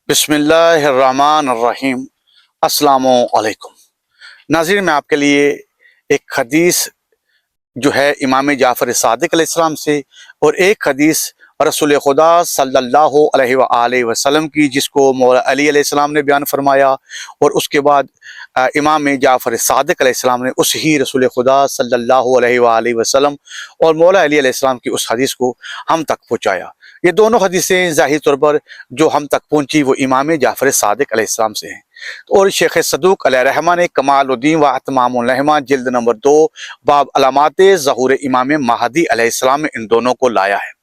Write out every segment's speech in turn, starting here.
بسم اللہ الرحمن الرحیم۔ السلام علیکم ناظرین، میں آپ کے لیے ایک حدیث جو ہے امام جعفر صادق علیہ السلام سے اور ایک حدیث رسول خدا صلی اللہ علیہ وآلہ وسلم کی، جس کو مولا علی علیہ السلام نے بیان فرمایا، اور اس کے بعد امام جعفر صادق علیہ السلام نے اس ہی رسول خدا صلی اللہ علیہ وآلہ وسلم اور مولا علی علیہ السلام کی اس حدیث کو ہم تک پہنچایا۔ یہ دونوں حدیثیں ظاہری طور پر جو ہم تک پہنچی وہ امام جعفر صادق علیہ السلام سے ہیں، اور شیخ صدوق علیہ رحمہ نے کمال الدین و اتمام الرحمہ جلد نمبر 2 باب علامات ظہور امام مہدی علیہ السلام میں ان دونوں کو لایا ہے،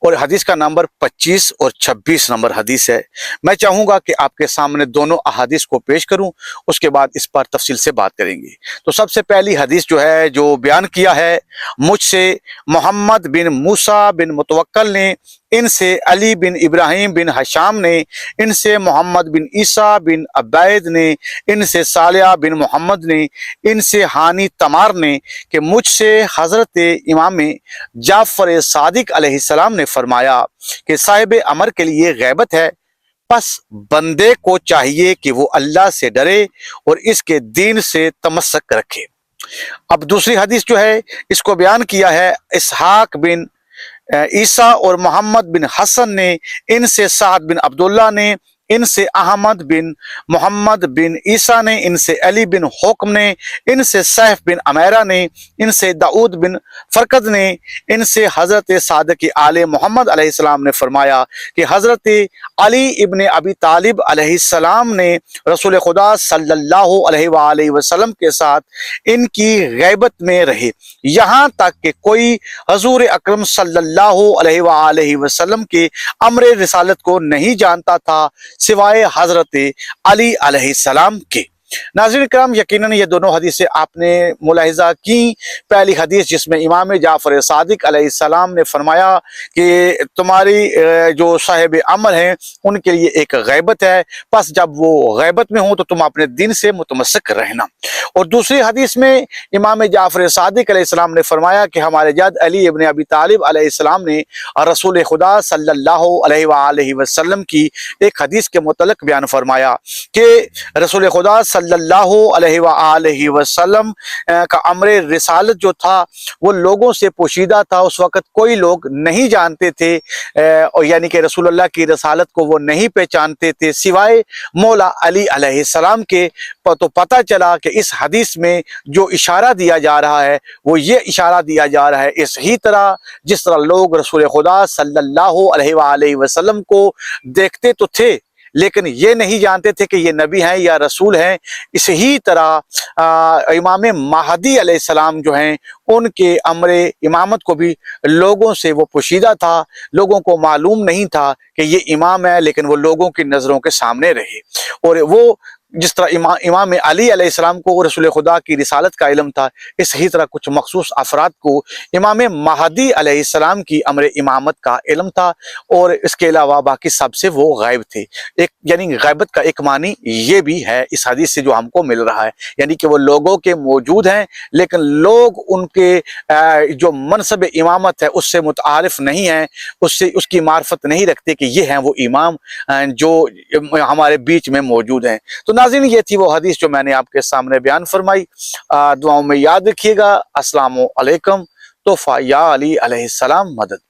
اور حدیث کا نمبر 25 اور 26 نمبر حدیث ہے۔ میں چاہوں گا کہ آپ کے سامنے دونوں احادیث کو پیش کروں، اس کے بعد اس پر تفصیل سے بات کریں گے۔ تو سب سے پہلی حدیث جو ہے جو بیان کیا ہے، مجھ سے محمد بن موسیٰ بن متوکل نے، ان سے علی بن ابراہیم بن حشام نے، ان سے محمد بن عیسیٰ بن عبید نے، ان سے صالح بن محمد نے، ان سے ہانی تمار نے، کہ مجھ سے حضرت امام جعفر صادق علیہ السلام نے فرمایا کہ صاحب امر کے لیے غیبت ہے، پس بندے کو چاہیے کہ وہ اللہ سے ڈرے اور اس کے دین سے تمسک رکھے۔ اب دوسری حدیث جو ہے اس کو بیان کیا ہے اسحاق بن عیسیٰ اور محمد بن حسن نے، ان سے سعد بن عبداللہ نے، ان سے احمد بن محمد بن عیسیٰ نے، ان سے علی بن حکم نے، ان سے سیف بن عمیرہ نے، ان سے داؤد بن فرقد نے، ان سے حضرت صادق آل محمد علیہ السلام نے فرمایا کہ حضرت علی ابن ابی طالب علیہ السلام نے رسول خدا صلی اللہ علیہ وآلہ وسلم کے ساتھ ان کی غیبت میں رہے، یہاں تک کہ کوئی حضور اکرم صلی اللہ علیہ وآلہ وسلم کے امر رسالت کو نہیں جانتا تھا سوائے حضرت علی علیہ السلام کے۔ ناظرین کرام، یقیناً یہ دونوں حدیثیں آپ نے ملاحظہ کی۔ پہلی حدیث جس میں امام جعفر صادق علیہ السلام نے فرمایا کہ تمہاری جو صاحب امر ہیں ان کے لیے ایک غیبت ہے، پس جب وہ غیبت میں ہوں تو تم اپنے دین سے متمسک رہنا۔ اور دوسری حدیث میں امام جعفر صادق علیہ السلام نے فرمایا کہ ہمارے جد علی ابن ابی طالب علیہ السلام نے رسول خدا صلی اللہ علیہ وآلہ وسلم کی ایک حدیث کے متعلق بیان فرمایا کہ رسول خدا صلی اللہ علیہ وآلہ وسلم کا امر رسالت جو تھا وہ لوگوں سے پوشیدہ تھا، اس وقت کوئی لوگ نہیں جانتے تھے، یعنی کہ رسول اللہ کی رسالت کو وہ نہیں پہچانتے تھے سوائے مولا علی علیہ السلام کے۔ تو پتہ چلا کہ اس حدیث میں جو اشارہ دیا جا رہا ہے وہ یہ اشارہ دیا جا رہا ہے اس ہی طرح جس طرح لوگ رسول خدا صلی اللہ علیہ وآلہ وسلم کو دیکھتے تو تھے لیکن یہ نہیں جانتے تھے کہ یہ نبی ہیں یا رسول ہیں، اسی طرح امام مہدی علیہ السلام جو ہیں ان کے امر امامت کو بھی لوگوں سے وہ پوشیدہ تھا، لوگوں کو معلوم نہیں تھا کہ یہ امام ہے، لیکن وہ لوگوں کی نظروں کے سامنے رہے۔ اور وہ جس طرح امام علی علیہ السلام کو رسول خدا کی رسالت کا علم تھا، اسی طرح کچھ مخصوص افراد کو امام مہدی علیہ السلام کی امر امامت کا علم تھا، اور اس کے علاوہ باقی سب سے وہ غائب تھے۔ یعنی غیبت کا ایک معنی یہ بھی ہے اس حدیث سے جو ہم کو مل رہا ہے، یعنی کہ وہ لوگوں کے موجود ہیں لیکن لوگ ان کے جو منصب امامت ہے اس سے متعارف نہیں ہیں، اس کی معرفت نہیں رکھتے کہ یہ ہیں وہ امام جو ہمارے بیچ میں موجود ہیں۔ تو ناظرین، یہ تھی وہ حدیث جو میں نے آپ کے سامنے بیان فرمائی۔ دعاؤں میں یاد رکھیے گا۔ السلام علیکم۔ تحفہ یا علی علیہ السلام مدد۔